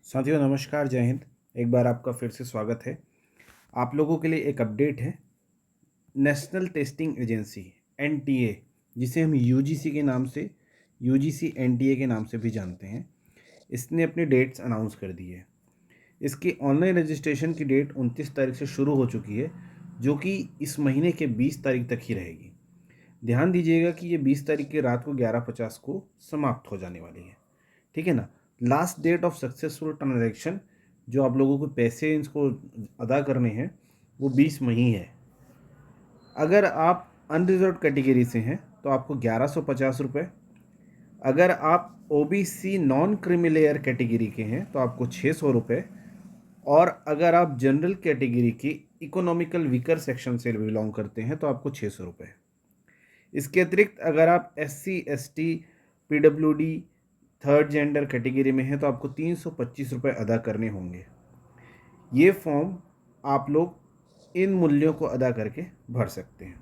साथियों नमस्कार, जय हिंद। एक बार आपका फिर से स्वागत है। आप लोगों के लिए एक अपडेट है। नेशनल टेस्टिंग एजेंसी एनटीए, जिसे हम यूजीसी के नाम से यूजीसी एनटीए के नाम से भी जानते हैं, इसने अपनी डेट्स अनाउंस कर दी है। इसकी ऑनलाइन रजिस्ट्रेशन की डेट 29 तारीख से शुरू हो चुकी है, जो कि इस महीने के 20 तारीख तक ही रहेगी। ध्यान दीजिएगा कि ये 20 तारीख की रात को 11:50 को समाप्त हो जाने वाली है। ठीक है ना। Last date of successful transaction, जो आप लोगों को पैसे इनको अदा करने हैं, वो 20 मई है। अगर आप अनरिजर्व कैटेगरी से हैं तो आपको 1150 रुपये। अगर आप OBC non creamy layer category के हैं तो आपको 600 रुपये। और अगर आप जनरल कैटेगरी की इकोनॉमिकल वीकर सेक्शन से बिलोंग करते हैं तो आपको 600 रुपये। इसके अतिरिक्त अगर आप SC ST PWD third gender category में है तो आपको 325 रुपये अदा करने होंगे। ये फॉर्म आप लोग इन मूल्यों को अदा करके भर सकते हैं।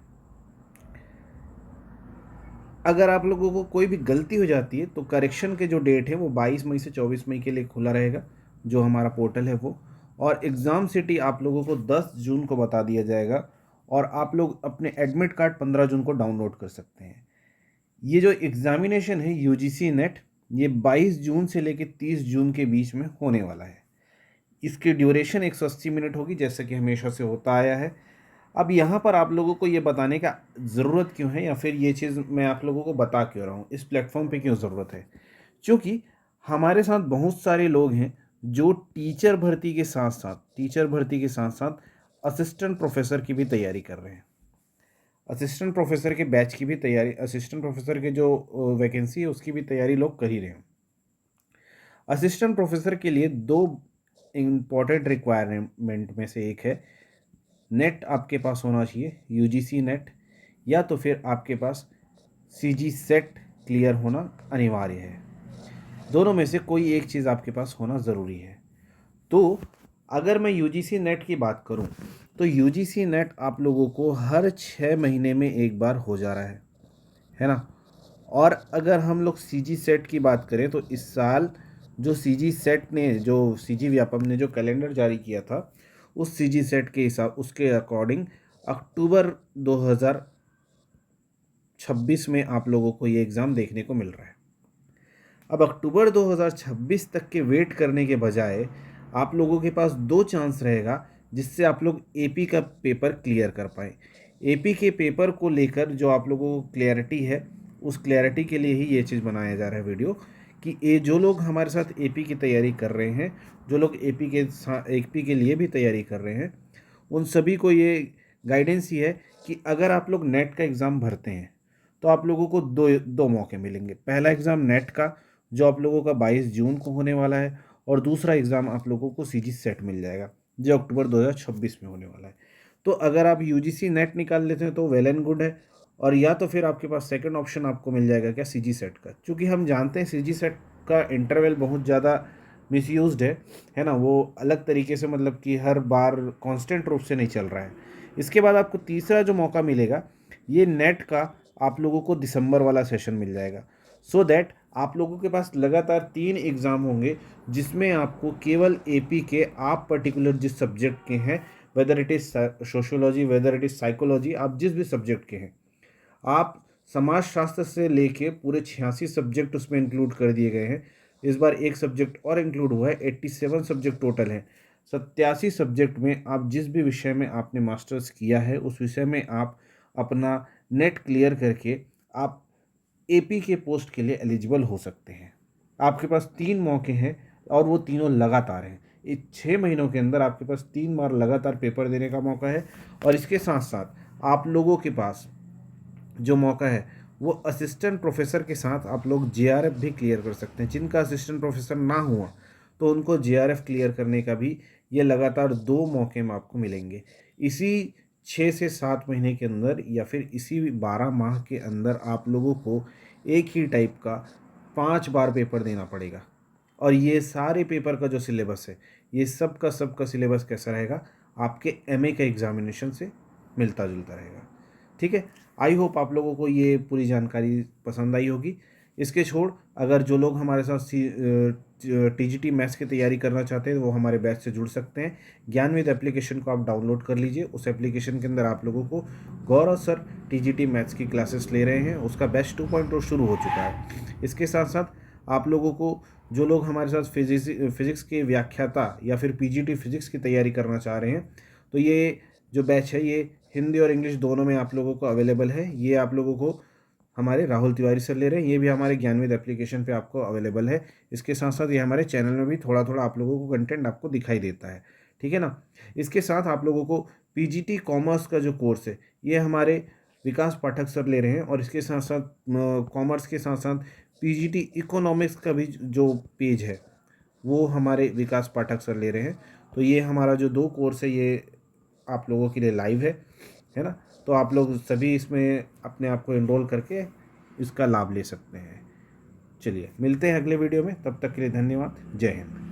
अगर आप लोगों को कोई भी गलती हो जाती है तो करेक्शन के जो डेट है वो 22 मई से 24 मई के लिए खुला रहेगा, जो हमारा पोर्टल है वो। और एग्ज़ाम सिटी आप लोगों को 10 जून को बता दिया जाएगा, और आप लोग अपने एडमिट कार्ड 15 जून को डाउनलोड कर सकते हैं। ये जो एग्ज़ामिनेशन है यूजीसी नेट, ये 22 जून से लेकर 30 जून के बीच में होने वाला है। इसकी ड्यूरेशन 180 मिनट होगी, जैसे कि हमेशा से होता आया है। अब यहाँ पर आप लोगों को ये बताने का ज़रूरत क्यों है, या फिर ये चीज़ मैं आप लोगों को बता क्यों रहा हूँ, इस प्लेटफॉर्म पे क्यों ज़रूरत है? क्योंकि हमारे साथ बहुत सारे लोग हैं जो टीचर भर्ती के साथ साथ असिस्टेंट प्रोफेसर की भी तैयारी कर रहे हैं। असिस्टेंट प्रोफेसर के बैच की भी तैयारी, असिस्टेंट प्रोफेसर के जो वैकेंसी है उसकी भी तैयारी लोग कर ही रहे हैं। असिस्टेंट प्रोफेसर के लिए दो इम्पॉर्टेंट रिक्वायरमेंट में से एक है, नेट आपके पास होना चाहिए, यूजीसी नेट, या तो फिर आपके पास सीजी सेट क्लियर होना अनिवार्य है। दोनों में से कोई एक चीज़ आपके पास होना ज़रूरी है। तो अगर मैं यूजीसी नेट की बात करूं तो यूजीसी नेट आप लोगों को हर 6 महीने में एक बार हो जा रहा है ना। और अगर हम लोग सीजी सेट की बात करें तो इस साल जो सीजी सेट ने, जो सीजी व्यापम ने जो कैलेंडर जारी किया था, उस सीजी सेट के हिसाब उसके अकॉर्डिंग अक्टूबर 2026 में आप लोगों को ये एग्ज़ाम देखने को मिल रहा है। अब अक्टूबर 2026 तक के वेट करने के बजाय आप लोगों के पास दो चांस रहेगा जिससे आप लोग एपी का पेपर क्लियर कर पाएँ। एपी के पेपर को लेकर जो आप लोगों को क्लैरिटी है, उस क्लैरिटी के लिए ही ये चीज़ बनाया जा रहा है वीडियो, कि ये जो लोग हमारे साथ एपी की तैयारी कर रहे हैं, जो लोग एपी के लिए भी तैयारी कर रहे हैं, उन सभी को ये गाइडेंस ही है कि अगर आप लोग नेट का एग्ज़ाम भरते हैं तो आप लोगों को दो दो मौके मिलेंगे। पहला एग्ज़ाम नेट का, जो आप लोगों का 22 जून को होने वाला है, और दूसरा एग्ज़ाम आप लोगों को सीजी सेट मिल जाएगा, जो अक्टूबर 2026 में होने वाला है। तो अगर आप यूजीसी नेट निकाल लेते हैं तो वेल एंड गुड है, और या तो फिर आपके पास सेकंड ऑप्शन आपको मिल जाएगा क्या, सीजी सेट का। क्योंकि हम जानते हैं सीजी सेट का इंटरवल बहुत ज़्यादा मिसयूज्ड है ना। वो अलग तरीके से, मतलब कि हर बार कांस्टेंट रूप से नहीं चल रहा है। इसके बाद आपको तीसरा जो मौका मिलेगा, ये नेट का आप लोगों को दिसंबर वाला सेशन मिल जाएगा। सो दैट आप लोगों के पास लगातार 3 एग्ज़ाम होंगे, जिसमें आपको केवल एपी के आप पर्टिकुलर जिस सब्जेक्ट के हैं, whether it is sociology, whether it is psychology, आप जिस भी सब्जेक्ट के हैं, आप समाजशास्त्र से लेके पूरे 86 सब्जेक्ट उसमें इंक्लूड कर दिए गए हैं। इस बार एक सब्जेक्ट और इंक्लूड हुआ है, 87 सब्जेक्ट टोटल हैं। 87 सब्जेक्ट में आप जिस भी विषय में आपने मास्टर्स किया है, उस विषय में आप अपना नेट क्लियर करके आप एपी के पोस्ट के लिए एलिजिबल हो सकते हैं। आपके पास 3 मौके हैं, और वो तीनों लगातार हैं। इस 6 महीनों के अंदर आपके पास 3 बार लगातार पेपर देने का मौका है। और इसके साथ साथ आप लोगों के पास जो मौका है वो असिस्टेंट प्रोफेसर के साथ आप लोग जेआरएफ भी क्लियर कर सकते हैं। जिनका असिस्टेंट प्रोफेसर ना हुआ तो उनको जेआरएफ क्लियर करने का भी ये लगातार 2 मौके में आपको मिलेंगे। इसी 6 से 7 महीने के अंदर, या फिर इसी 12 माह के अंदर आप लोगों को एक ही टाइप का 5 बार पेपर देना पड़ेगा। और ये सारे पेपर का जो सिलेबस है, ये सब का सिलेबस कैसा रहेगा, आपके एमए के एग्जामिनेशन से मिलता जुलता रहेगा। ठीक है। आई होप आप लोगों को ये पूरी जानकारी पसंद आई होगी। इसके छोड़ अगर जो लोग हमारे साथ टीजीटी मैथ्स की तैयारी करना चाहते हैं वो हमारे बैच से जुड़ सकते हैं। ज्ञानविद एप्लीकेशन को आप डाउनलोड कर लीजिए। उस एप्लीकेशन के अंदर आप लोगों को गौरव सर टीजीटी मैथ्स की क्लासेस ले रहे हैं, उसका बैच 2.0 शुरू हो चुका है। इसके साथ साथ आप लोगों को जो लोग हमारे साथ फिजिक्स के व्याख्याता या फिर पीजीटी फिजिक्स की तैयारी करना चाह रहे हैं, तो ये जो बैच है ये हिंदी और इंग्लिश दोनों में आप लोगों को अवेलेबल है। ये आप लोगों को हमारे राहुल तिवारी सर ले रहे हैं, ये भी हमारे ज्ञानविद एप्लीकेशन पे आपको अवेलेबल है। इसके साथ साथ ये हमारे चैनल में भी थोड़ा थोड़ा आप लोगों को कंटेंट आपको दिखाई देता है, ठीक है ना। इसके साथ आप लोगों को पीजीटी कॉमर्स का जो कोर्स है ये हमारे विकास पाठक सर ले रहे हैं, और इसके साथ साथ कॉमर्स के साथ साथ पीजीटी इकोनॉमिक्स का भी जो पेज है वो हमारे विकास पाठक सर ले रहे हैं। तो ये हमारा जो 2 कोर्स है ये आप लोगों के लिए लाइव है ना। तो आप लोग सभी इसमें अपने आप को एनरोल करके इसका लाभ ले सकते हैं। चलिए मिलते हैं अगले वीडियो में, तब तक के लिए धन्यवाद। जय हिंद।